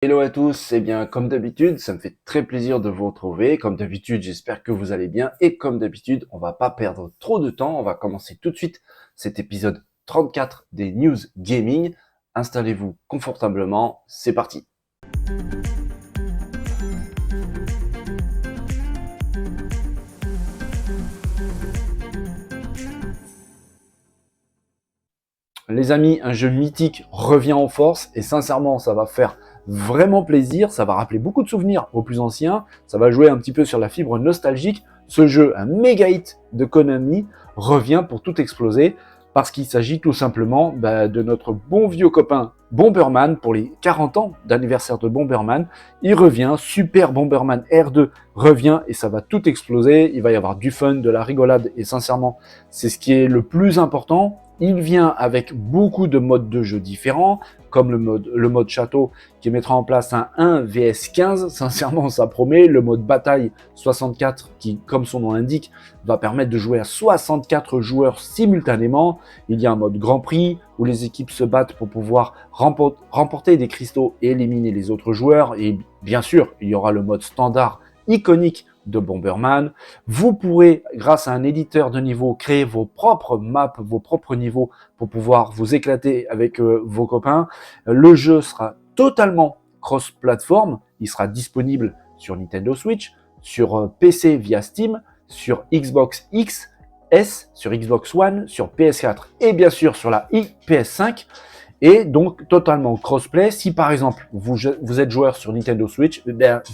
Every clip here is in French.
Hello à tous, et bien comme d'habitude, ça me fait très plaisir de vous retrouver. Comme d'habitude, j'espère que vous allez bien. Et comme d'habitude, on va pas perdre trop de temps. On va commencer tout de suite cet épisode 34 des News Gaming. Installez-vous confortablement, c'est parti. Les amis, un jeu mythique revient en force et sincèrement, ça va faire vraiment plaisir. Ça va rappeler beaucoup de souvenirs aux plus anciens. Ça va jouer un petit peu sur la fibre nostalgique. Ce jeu, un méga hit de Konami, revient pour tout exploser parce qu'il s'agit tout simplement de notre bon vieux copain Bomberman pour les 40 ans d'anniversaire de Bomberman. Il revient, Super Bomberman R2 revient et ça va tout exploser. Il va y avoir du fun, de la rigolade et sincèrement, c'est ce qui est le plus important. Il vient avec beaucoup de modes de jeu différents, comme le mode château qui mettra en place un 1 vs 15. Sincèrement, ça promet. Le mode bataille 64 qui, comme son nom l'indique, va permettre de jouer à 64 joueurs simultanément. Il y a un mode Grand Prix où les équipes se battent pour pouvoir remporter des cristaux et éliminer les autres joueurs. Et bien sûr, il y aura le mode standard iconique de Bomberman. Vous pourrez, grâce à un éditeur de niveau, créer vos propres maps, vos propres niveaux pour pouvoir vous éclater avec vos copains. Le jeu sera totalement cross-platform. Il sera disponible sur Nintendo Switch, sur PC via Steam, sur Xbox X, S, sur Xbox One, sur PS4 et bien sûr sur la PS5. Et donc totalement crossplay. Si par exemple vous êtes joueur sur Nintendo Switch,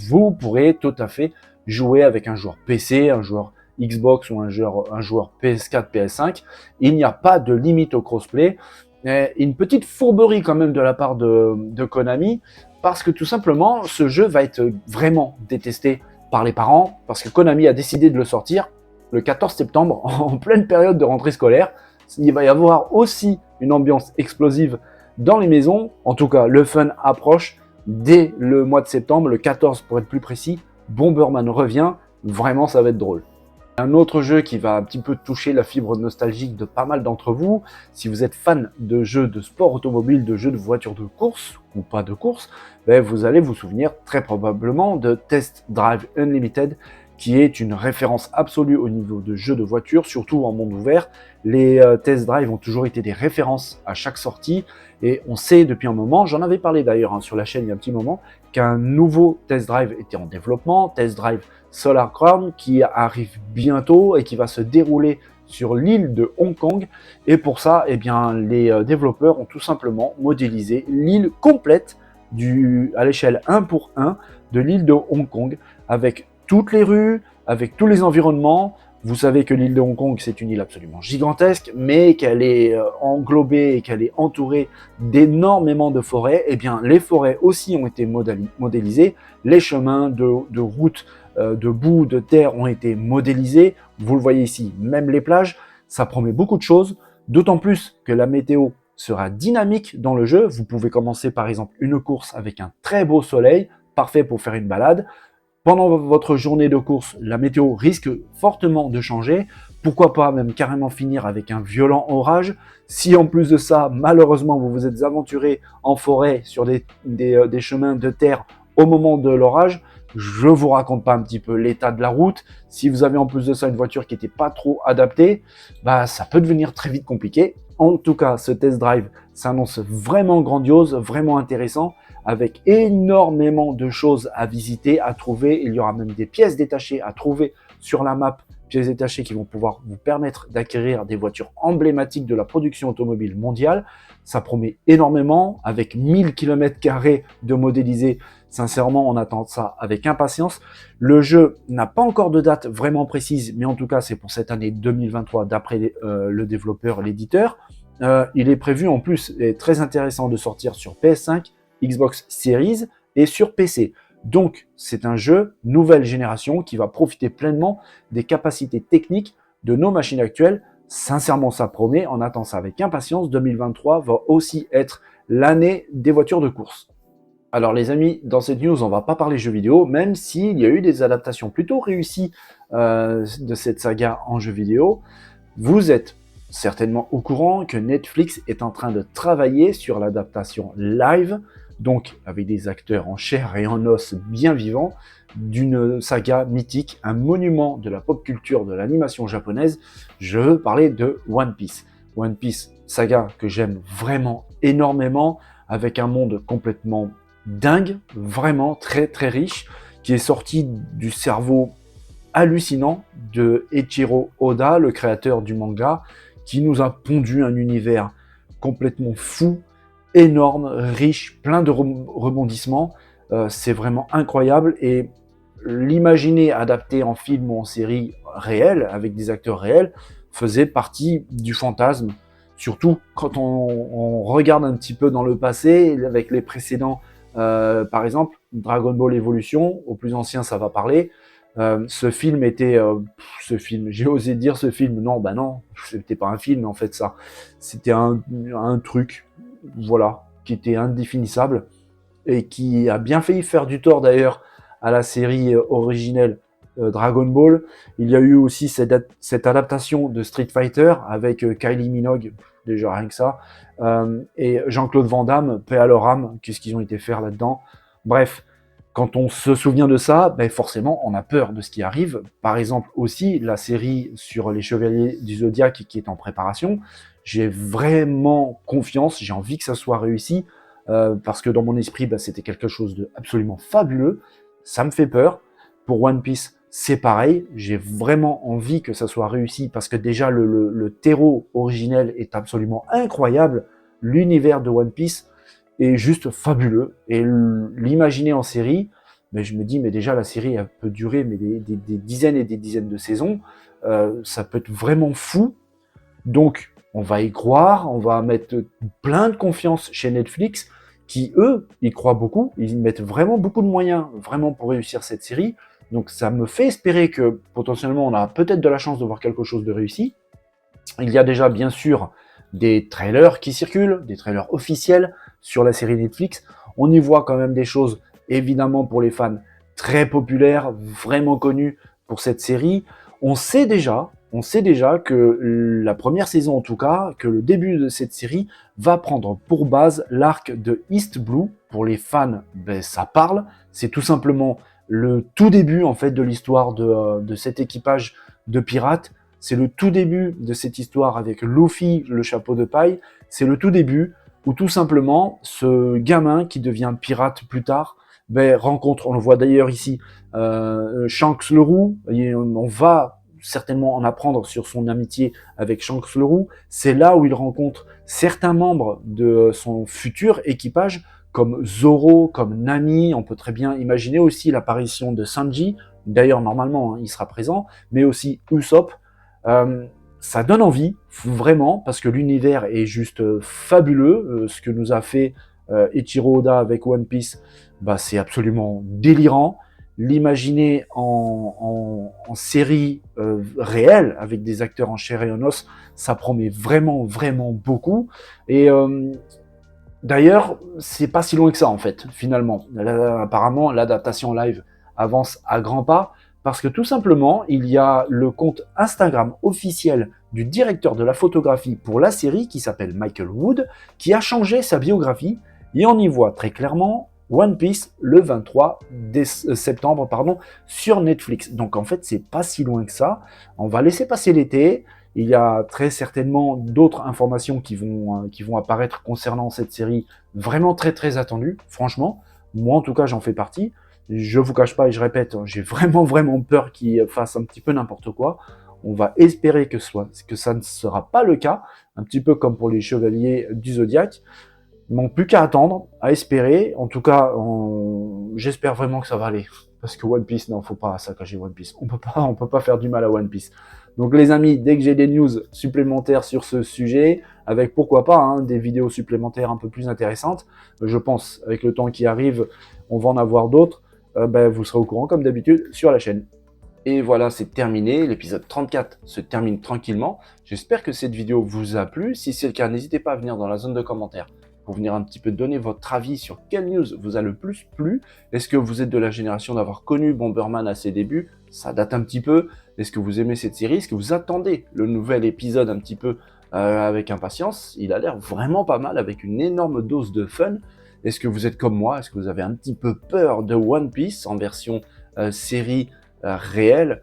vous pourrez tout à fait jouer avec un joueur PC, un joueur Xbox ou un joueur PS4, PS5. Il n'y a pas de limite au crossplay. Une petite fourberie quand même de la part de Konami, parce que tout simplement, ce jeu va être vraiment détesté par les parents, parce que Konami a décidé de le sortir le 14 septembre, en pleine période de rentrée scolaire. Il va y avoir aussi une ambiance explosive dans les maisons. En tout cas, le fun approche dès le mois de septembre, le 14 pour être plus précis. Bomberman revient, vraiment ça va être drôle. Un autre jeu qui va un petit peu toucher la fibre nostalgique de pas mal d'entre vous, si vous êtes fan de jeux de sport automobile, de jeux de voitures de course, ou pas de course, vous allez vous souvenir très probablement de Test Drive Unlimited, qui est une référence absolue au niveau de jeux de voitures, surtout en monde ouvert. Les Test Drive ont toujours été des références à chaque sortie, et on sait depuis un moment, j'en avais parlé d'ailleurs sur la chaîne il y a un petit moment, qu'un nouveau Test Drive était en développement, Test Drive Solar Crown, qui arrive bientôt et qui va se dérouler sur l'île de Hong Kong. Et pour ça, les développeurs ont tout simplement modélisé l'île complète à l'échelle 1 pour 1 de l'île de Hong Kong, avec toutes les rues, avec tous les environnements. Vous savez que l'île de Hong Kong, c'est une île absolument gigantesque, mais qu'elle est englobée et qu'elle est entourée d'énormément de forêts. Eh bien, les forêts aussi ont été modélisées, les chemins de route, de boue, de terre ont été modélisés. Vous le voyez ici, même les plages, ça promet beaucoup de choses, d'autant plus que la météo sera dynamique dans le jeu. Vous pouvez commencer par exemple une course avec un très beau soleil, parfait pour faire une balade. Pendant votre journée de course, la météo risque fortement de changer. Pourquoi pas même carrément finir avec un violent orage. Si en plus de ça, malheureusement, vous vous êtes aventuré en forêt sur des chemins de terre au moment de l'orage, je vous raconte pas un petit peu l'état de la route. Si vous avez en plus de ça une voiture qui n'était pas trop adaptée, ça peut devenir très vite compliqué. En tout cas, ce test drive s'annonce vraiment grandiose, vraiment intéressant, avec énormément de choses à visiter, à trouver. Il y aura même des pièces détachées à trouver sur la map, pièces détachées qui vont pouvoir vous permettre d'acquérir des voitures emblématiques de la production automobile mondiale. Ça promet énormément, avec 1000 km² de modélisés. Sincèrement, on attend ça avec impatience. Le jeu n'a pas encore de date vraiment précise, mais en tout cas, c'est pour cette année 2023, d'après le développeur, l'éditeur. Il est prévu en plus, et très intéressant, de sortir sur PS5, Xbox Series et sur PC. Donc, c'est un jeu nouvelle génération qui va profiter pleinement des capacités techniques de nos machines actuelles. Sincèrement, ça promet, on attend ça avec impatience. 2023 va aussi être l'année des voitures de course. Alors les amis, dans cette news, on va pas parler jeux vidéo, même s'il y a eu des adaptations plutôt réussies de cette saga en jeux vidéo. Vous êtes certainement au courant que Netflix est en train de travailler sur l'adaptation live donc avec des acteurs en chair et en os bien vivants, d'une saga mythique, un monument de la pop culture de l'animation japonaise. Je veux parler de One Piece. One Piece, saga que j'aime vraiment énormément, avec un monde complètement dingue, vraiment très très riche, qui est sorti du cerveau hallucinant de Eiichiro Oda, le créateur du manga, qui nous a pondu un univers complètement fou, énorme, riche, plein de rebondissements. C'est vraiment incroyable et l'imaginer adapté en film ou en série réelle, avec des acteurs réels, faisait partie du fantasme. Surtout quand on regarde un petit peu dans le passé, avec les précédents, par exemple, Dragon Ball Evolution, au plus ancien ça va parler, ce film était... j'ai osé dire ce film, non, bah non, c'était pas un film en fait ça. C'était un truc, voilà, qui était indéfinissable et qui a bien failli faire du tort d'ailleurs à la série originelle Dragon Ball. Il y a eu aussi cette adaptation de Street Fighter avec Kylie Minogue, déjà rien que ça, et Jean-Claude Van Damme, paix à leur âme, qu'est-ce qu'ils ont été faire là-dedans. Bref, quand on se souvient de ça, ben forcément, on a peur de ce qui arrive. Par exemple, aussi, la série sur les Chevaliers du Zodiaque qui est en préparation, j'ai vraiment confiance, j'ai envie que ça soit réussi, parce que dans mon esprit, ben, c'était quelque chose d'absolument fabuleux. Ça me fait peur. Pour One Piece, c'est pareil. J'ai vraiment envie que ça soit réussi, parce que déjà, le terreau originel est absolument incroyable. L'univers de One Piece est juste fabuleux. Et l'imaginer en série, mais je me dis, mais déjà la série elle peut durer mais des dizaines et des dizaines de saisons, ça peut être vraiment fou. Donc on va y croire, on va mettre plein de confiance chez Netflix, qui eux, y croient beaucoup, ils mettent vraiment beaucoup de moyens vraiment pour réussir cette série. Donc ça me fait espérer que potentiellement on a peut-être de la chance de voir quelque chose de réussi. Il y a déjà bien sûr des trailers qui circulent, des trailers officiels sur la série Netflix. On y voit quand même des choses, évidemment pour les fans, très populaires, vraiment connus pour cette série. On sait déjà que la première saison en tout cas, que le début de cette série va prendre pour base l'arc de East Blue. Pour les fans, ben, ça parle. C'est tout simplement le tout début en fait de l'histoire de cet équipage de pirates. C'est le tout début de cette histoire avec Luffy, le chapeau de paille. C'est le tout début où tout simplement ce gamin qui devient pirate plus tard ben, rencontre, on le voit d'ailleurs ici, Shanks le Roux. Et on va certainement en apprendre sur son amitié avec Shanks le Roux. C'est là où il rencontre certains membres de son futur équipage, comme Zoro, comme Nami. On peut très bien imaginer aussi l'apparition de Sanji. D'ailleurs, normalement, hein, il sera présent, mais aussi Usopp. Ça donne envie, vraiment, parce que l'univers est juste fabuleux. Ce que nous a fait Eiichiro Oda avec One Piece, bah, c'est absolument délirant. L'imaginer en série réelle, avec des acteurs en chair et en os, ça promet vraiment, vraiment beaucoup. Et d'ailleurs, c'est pas si loin que ça, en fait, finalement. Là, apparemment, l'adaptation live avance à grands pas, parce que tout simplement, il y a le compte Instagram officiel du directeur de la photographie pour la série, qui s'appelle Michael Wood, qui a changé sa biographie, et on y voit très clairement One Piece le 23 septembre sur Netflix. Donc en fait, c'est pas si loin que ça. On va laisser passer l'été. Il y a très certainement d'autres informations qui vont apparaître concernant cette série, vraiment très très attendue, franchement. Moi en tout cas, j'en fais partie. Je vous cache pas et je répète, j'ai vraiment vraiment peur qu'il fasse un petit peu n'importe quoi. On va espérer que ça ne sera pas le cas, un petit peu comme pour les Chevaliers du Zodiaque. Il manque plus qu'à attendre, à espérer. En tout cas, j'espère vraiment que ça va aller. Parce que One Piece, non, faut pas saccager One Piece. On peut pas faire du mal à One Piece. Donc les amis, dès que j'ai des news supplémentaires sur ce sujet, avec pourquoi pas hein, des vidéos supplémentaires un peu plus intéressantes, je pense avec le temps qui arrive, on va en avoir d'autres, ben, vous serez au courant comme d'habitude sur la chaîne. Et voilà, c'est terminé, l'épisode 34 se termine tranquillement. J'espère que cette vidéo vous a plu. Si c'est le cas, n'hésitez pas à venir dans la zone de commentaires pour venir un petit peu donner votre avis sur quelle news vous a le plus plu. Est-ce que vous êtes de la génération d'avoir connu Bomberman à ses débuts? Ça date un petit peu. Est-ce que vous aimez cette série? Est-ce que vous attendez le nouvel épisode un petit peu avec impatience? Il a l'air vraiment pas mal, avec une énorme dose de fun. Est-ce que vous êtes comme moi? Est-ce que vous avez un petit peu peur de One Piece en version série réelle?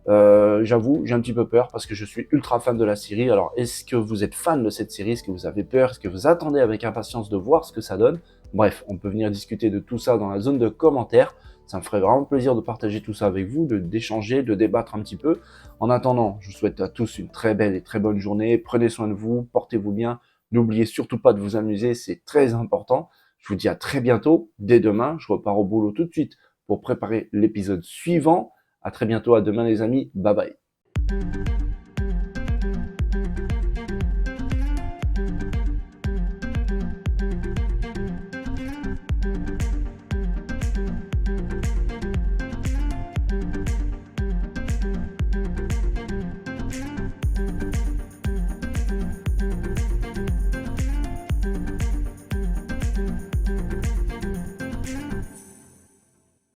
J'avoue, j'ai un petit peu peur parce que je suis ultra fan de la série. Alors, est-ce que vous êtes fan de cette série? Est-ce que vous avez peur? Est-ce que vous attendez avec impatience de voir ce que ça donne? Bref, on peut venir discuter de tout ça dans la zone de commentaires. Ça me ferait vraiment plaisir de partager tout ça avec vous, d'échanger, de débattre un petit peu. En attendant, je vous souhaite à tous une très belle et très bonne journée. Prenez soin de vous, portez-vous bien. N'oubliez surtout pas de vous amuser, c'est très important. Je vous dis à très bientôt. Dès demain, je repars au boulot tout de suite pour préparer l'épisode suivant. À très bientôt, à demain les amis. Bye bye.